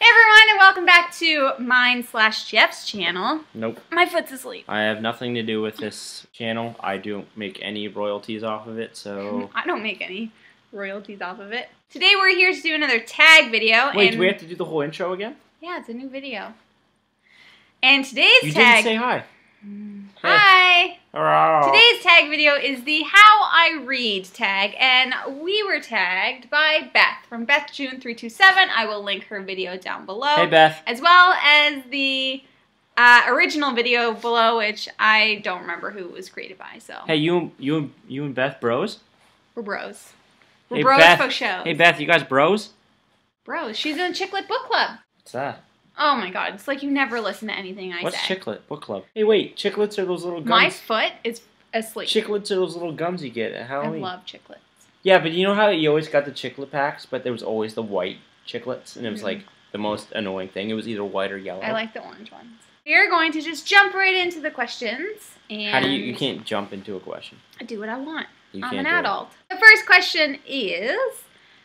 Hey everyone, and welcome back to mine/Jeff's channel. Nope. My foot's asleep. I have nothing to do with this channel. I don't make any royalties off of it, so... I don't make any royalties off of it. Today we're here to do another tag video. Wait, do we have to do the whole intro again? Yeah, it's a new video. And today's you tag... didn't say hi. Hi! Hello. Today's tag video is the How I Read tag, and we were tagged by Beth from BethJune327. I will link her video down below. Hey, Beth. As well as the original video below, which I don't remember who it was created by. So Hey, you and Beth bros? we're bros. We're Hey, bros Beth. for shows. Hey, Beth, you guys bros? Bros. She's in Chicklet Book Club. What's that? Oh my god, it's like you never listen to anything I What's say. Chicklet Book Club? Hey, wait, chiclets are those little gums. My foot is asleep. Chiclets are those little gums you get at Halloween. I love chiclets. Yeah, but you know how you always got the chiclet packs, but there was always the white chiclets, and it was like the most annoying thing. It was either white or yellow. I like the orange ones. We're going to just jump right into the questions. And How do you can't jump into a question. I do what I want. You I'm can't an do it. adult. The first question is,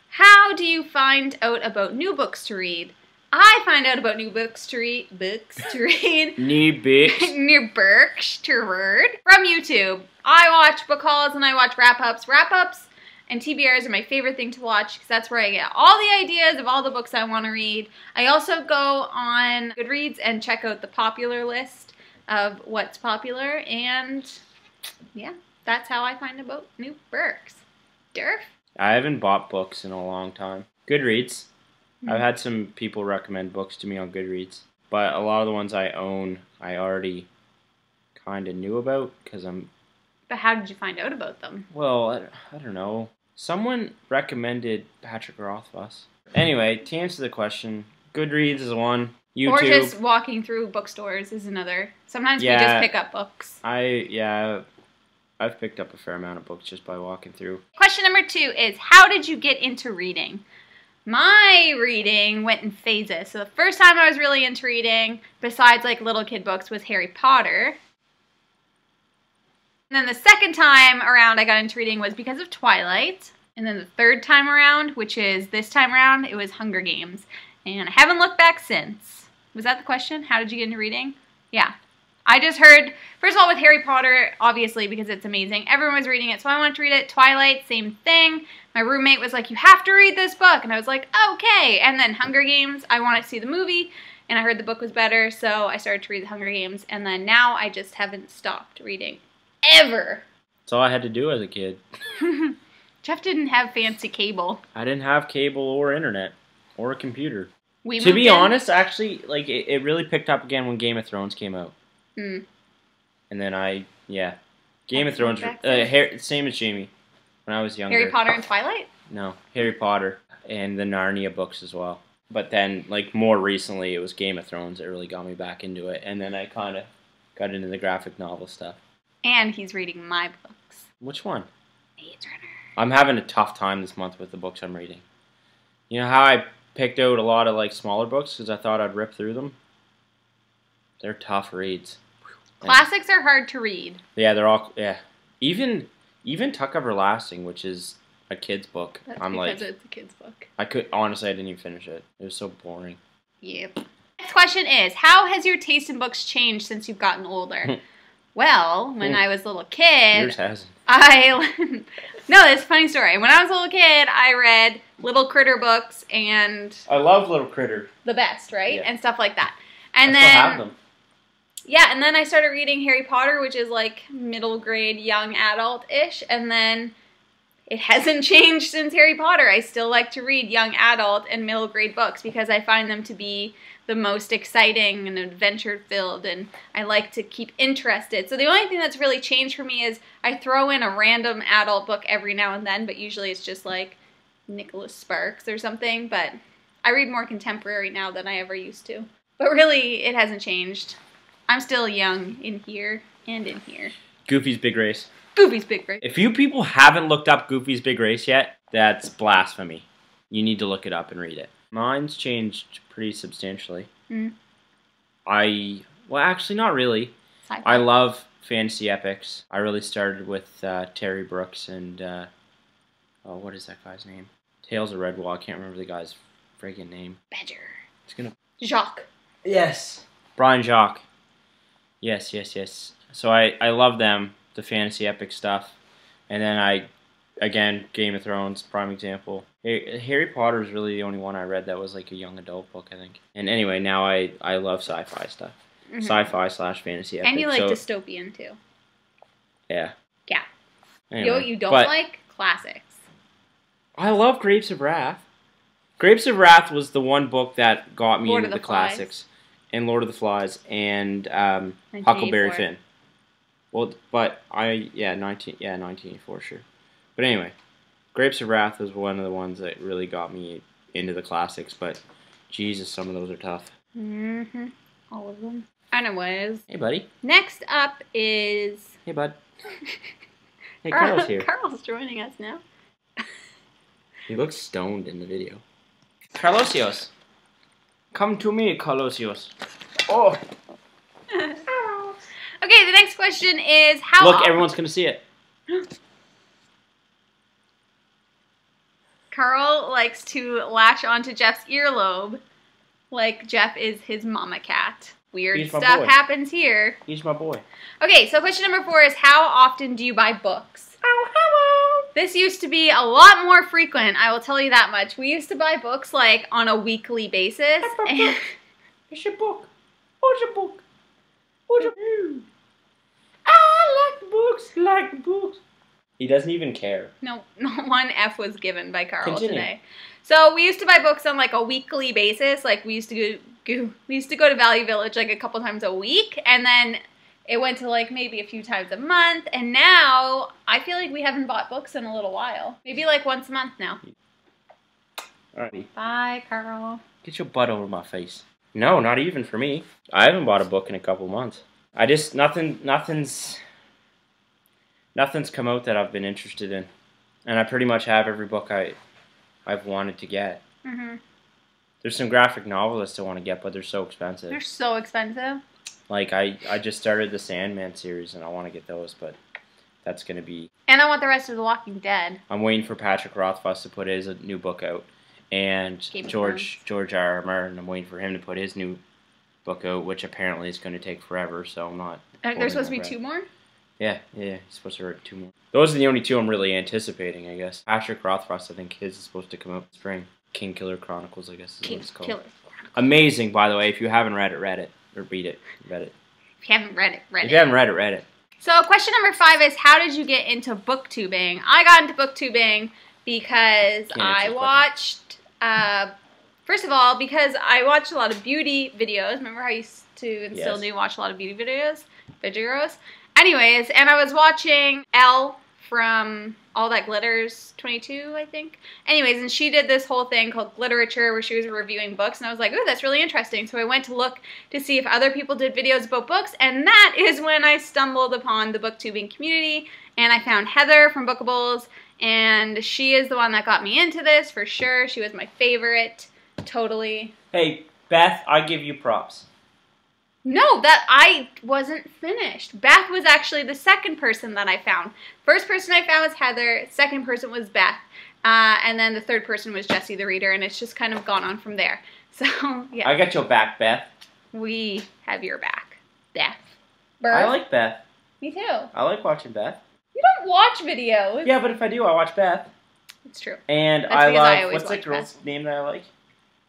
how do you find out about new books to read? I find out about new books to read, New books. new books to read from YouTube. I watch book hauls and I watch wrap-ups. Wrap-ups and TBRs are my favorite thing to watch because that's where I get all the ideas of all the books I want to read. I also go on Goodreads and check out the popular list of what's popular, and yeah, that's how I find about new books. Durf? I haven't bought books in a long time. Goodreads. I've had some people recommend books to me on Goodreads, but a lot of the ones I own, I already kind of knew about because I'm... But how did you find out about them? Well, I don't know. Someone recommended Patrick Rothfuss. Anyway, to answer the question, Goodreads is one. YouTube. Or just walking through bookstores is another. Sometimes we just pick up books. I've picked up a fair amount of books just by walking through. Question number 2 is, how did you get into reading? My reading went in phases. So the first time I was really into reading, besides like little kid books, was Harry Potter. And then the second time around I got into reading was because of Twilight. And then the third time around, which is this time around, it was Hunger Games. And I haven't looked back since. Was that the question? How did you get into reading? Yeah. I just heard, first of all, with Harry Potter, obviously, because it's amazing. Everyone was reading it, so I wanted to read it. Twilight, same thing. My roommate was like, you have to read this book. And I was like, okay. And then Hunger Games, I wanted to see the movie, and I heard the book was better, so I started to read the Hunger Games. And then now I just haven't stopped reading. Ever. That's all I had to do as a kid. Jeff didn't have fancy cable. I didn't have cable or internet or a computer. To be honest, actually, like it really picked up again when Game of Thrones came out. Mm. And then Game of Thrones, same as Jamie, when I was younger. Harry Potter and Twilight? No, Harry Potter and the Narnia books as well. But then, like, more recently, it was Game of Thrones that really got me back into it. And then I kind of got into the graphic novel stuff. And he's reading my books. Which one? Maze Runner. I'm having a tough time this month with the books I'm reading. You know how I picked out a lot of, like, smaller books because I thought I'd rip through them? They're tough reads. Classics are hard to read. Yeah, they're all, Even Tuck Everlasting, which is a kid's book. That's I'm because like, it's a kid's book. honestly, I didn't even finish it. It was so boring. Yep. Next question is, how has your taste in books changed since you've gotten older? Well, when I was a little kid... Yours hasn't. No, it's a funny story. When I was a little kid, I read Little Critter books and... I love Little Critter. The best, right? Yeah. And stuff like that. And I still have them. Yeah, and then I started reading Harry Potter, which is like middle grade, young adult-ish, and then it hasn't changed since Harry Potter. I still like to read young adult and middle grade books because I find them to be the most exciting and adventure-filled, and I like to keep interested. So the only thing that's really changed for me is I throw in a random adult book every now and then, but usually it's just like Nicholas Sparks or something, but I read more contemporary now than I ever used to. But really, it hasn't changed. I'm still young in here and in here. Goofy's Big Race. Goofy's Big Race. If you people haven't looked up Goofy's Big Race yet, that's blasphemy. You need to look it up and read it. Mine's changed pretty substantially. Mm. Well, actually, not really. Sci-fi. I love fantasy epics. I really started with Terry Brooks and, what is that guy's name? Tales of Redwall. I can't remember the guy's friggin' name. Badger. It's gonna... Jacques. Yes. Brian Jacques. Yes, yes, yes. So I love them, the fantasy epic stuff. And then again, Game of Thrones, prime example. Harry Potter is really the only one I read that was like a young adult book, I think. And anyway, now I love sci-fi stuff. Sci-fi / fantasy epic. And you like dystopian too. Yeah. Yeah. Anyway, You know what you don't like? Classics. I love Grapes of Wrath. Grapes of Wrath was the one book that got me into the classics. And Lord of the Flies and Huckleberry Finn. Well, but 1984, sure. But anyway, Grapes of Wrath was one of the ones that really got me into the classics, but Jesus, some of those are tough. All of them. Anyways. Hey, buddy. Next up is... Hey, bud. Hey, Carl's here. Carl's joining us now. He looks stoned in the video. Carlosios. Come to me, Carlosios. Oh. Okay, the next question is how... Look, everyone's going to see it. Carl likes to lash onto Jeff's earlobe like Jeff is his mama cat. Weird stuff happens here. He's my boy. Okay, so question number 4 is how often do you buy books? Oh, hello. This used to be a lot more frequent, I will tell you that much. We used to buy books like on a weekly basis. It's your book. What's your book? What's your book? I like books. He doesn't even care. No, not one F was given by Carl today. So we used to buy books on like a weekly basis. Like we used to go to Value Village like a couple times a week, and then it went to like maybe a few times a month. And now I feel like we haven't bought books in a little while. Maybe like once a month now. All right. Bye, Carl. Get your butt over my face. No, not even for me. I haven't bought a book in a couple months. I just nothing's come out that I've been interested in, and I pretty much have every book I've wanted to get. There's some graphic novelists I want to get, but they're so expensive. They're so expensive. Like I just started the Sandman series, and I want to get those, but that's gonna be. And I want the rest of The Walking Dead. I'm waiting for Patrick Rothfuss to put his new book out, and George R.R. Martin. I'm waiting for him to put his new book out, which apparently is going to take forever. So I'm not. There's supposed to be 2 more. Yeah, he's supposed to write 2 more. Those are the only 2 I'm really anticipating, I guess. Patrick Rothfuss, I think his is supposed to come out in spring. King Killer Chronicles, I guess is what it's called. Amazing, by the way. If you haven't read it, read it. Or read it. Read it. If you haven't read it, read it. If you haven't read it, read it. So question number 5 is, how did you get into booktubing? I got into booktubing because I watched, first of all, because I watched a lot of beauty videos. Remember how I used to and still do watch a lot of beauty videos? Anyways, and I was watching Elle from All That Glitters 22, I think. Anyways, and she did this whole thing called Gliterature where she was reviewing books, and I was like, ooh, that's really interesting. So I went to look to see if other people did videos about books, and that is when I stumbled upon the booktubing community, and I found Heather from Bookables, and she is the one that got me into this, for sure. She was my favorite, totally. Hey, Beth, I give you props. No, that I wasn't finished. Beth was actually the second person that I found. First person I found was Heather. Second person was Beth. And then the third person was Jessie the Reader. And it's just kind of gone on from there. So, yeah. I got your back, Beth. We have your back, Beth. I like Beth. Me too. I like watching Beth. You don't watch videos. Yeah, but if I do, I watch Beth. It's true. And I love, what's that girl's name that I like?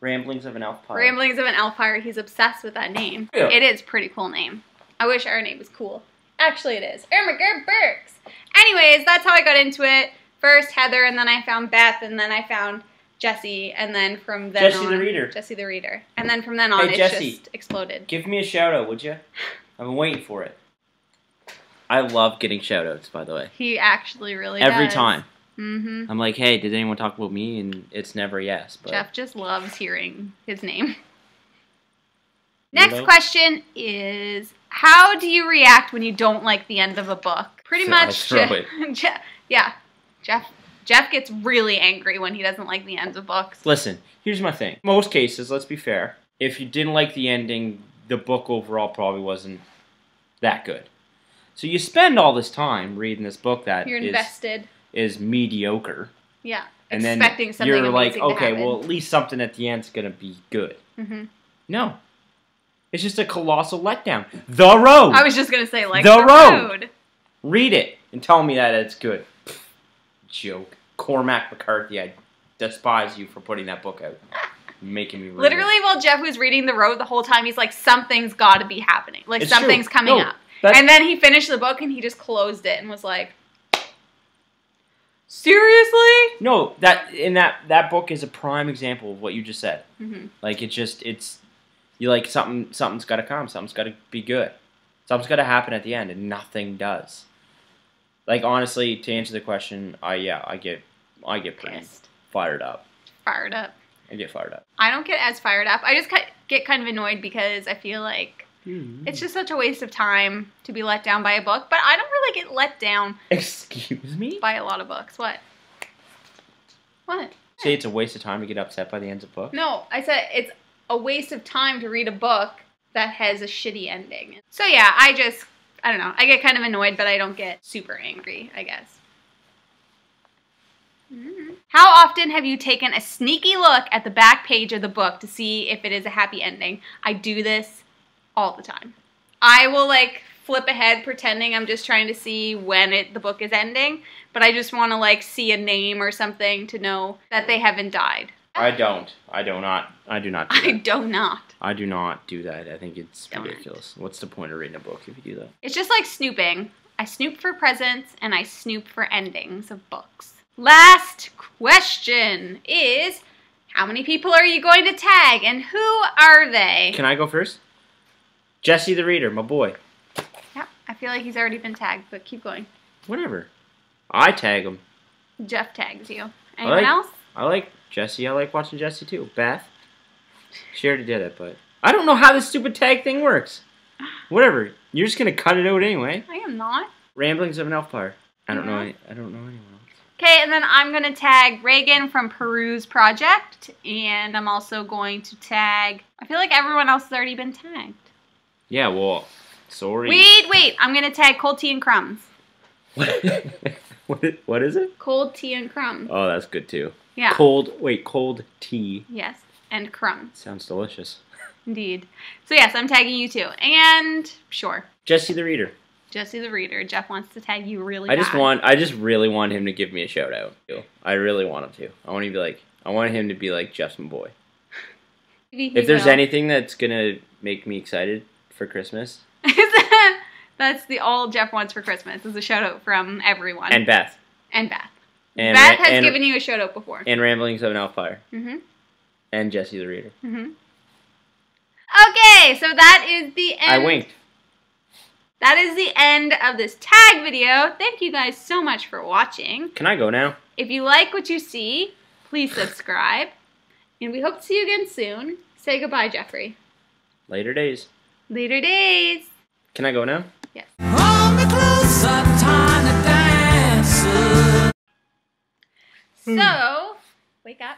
Ramblings of an Elf Pirate. Ramblings of an Elf Pirate. He's obsessed with that name. Yeah. It is a pretty cool name. I wish our name was cool. Actually, it is. Ermiger Burks. Anyways, that's how I got into it. First Heather, and then I found Beth, and then I found Jessie, and then from then on... Jessie the Reader. And then from then on, it just exploded. Give me a shout-out, would you? I've been waiting for it. I love getting shout-outs, by the way. He actually really does. Every time. I'm like, hey, did anyone talk about me? And it's never yes. But Jeff just loves hearing his name. Next question is, how do you react when you don't like the end of a book? Pretty much, yeah. Jeff gets really angry when he doesn't like the ends of books. Listen, here's my thing. Most cases, let's be fair, if you didn't like the ending, the book overall probably wasn't that good. So you spend all this time reading this book that you're invested. Is mediocre. Yeah. And expecting then something you're like, amazing to okay, happen. well, at least something at the end's going to be good. Mm-hmm. No. It's just a colossal letdown. The Road! I was just going to say, like, The The Road. Road. Read it and tell me that it's good. Joke. Cormac McCarthy, I despise you for putting that book out. Making me read Literally, it. while Jeff was reading The Road the whole time, he's like, something's got to be happening. Like, It's something's true. coming No, up. that's- And then he finished the book and he just closed it and was like, seriously? No, that book is a prime example of what you just said. Mm-hmm. Like, you like something's got to come, something's got to be good. Something's got to happen at the end, and nothing does. Like, honestly, to answer the question, I get pretty Pissed. fired up. Fired up. I get fired up. I don't get as fired up. I just get kind of annoyed because I feel like it's just such a waste of time to be let down by a book. But I don't really get let down. Excuse me? By a lot of books. What? What? Say it's a waste of time to get upset by the ends of books? No, I said it's a waste of time to read a book that has a shitty ending. So yeah, I don't know. I get kind of annoyed, but I don't get super angry, I guess. How often have you taken a sneaky look at the back page of the book to see if it is a happy ending? I do this all the time. I will like flip ahead pretending I'm just trying to see when the book is ending, but I just want to like see a name or something to know that they haven't died. I don't. I do not. I do not do that. I do not. I do not do that. I think it's ridiculous. What's the point of reading a book if you do that? It's just like snooping. I snoop for presents and I snoop for endings of books. Last question is, how many people are you going to tag and who are they? Can I go first? Jesse the Reader, my boy. Yeah, I feel like he's already been tagged, but keep going. Whatever. I tag him. Jeff tags you. Anyone else? I like Jesse. I like watching Jesse too. Beth. She already did it, but I don't know how this stupid tag thing works. Whatever. You're just gonna cut it out anyway. I am not. Ramblings of an Elfire. I don't know anyone else. Okay, and then I'm gonna tag Reagan from Peru's Project, and I'm also going to tag. I feel like everyone else has already been tagged. Yeah, well, sorry. Wait! I'm gonna tag Cold Tea and Crumbs. What is it? Cold Tea and Crumbs. Oh, that's good too. Yeah. Cold tea. Yes, and crumbs. Sounds delicious. Indeed. So yes, I'm tagging you too. And sure. Jesse the Reader. Jesse the Reader. Jeff wants to tag you really bad. I just really want him to give me a shout out. I really want him to. I want him to be like Jeff's my boy. If there's anything that's gonna make me excited for Christmas. That's all Jeff wants for Christmas, is a shout out from everyone. And Beth. And Beth. And Beth has given you a shout out before. And Ramblings of an Elfire. Mm-hmm. And Jesse the Reader. Mm-hmm. Okay, so that is the end. I winked. That is the end of this tag video. Thank you guys so much for watching. Can I go now? If you like what you see, please subscribe. And we hope to see you again soon. Say goodbye, Jeffrey. Later days. Later days. Can I go now? Yes. So, wake up.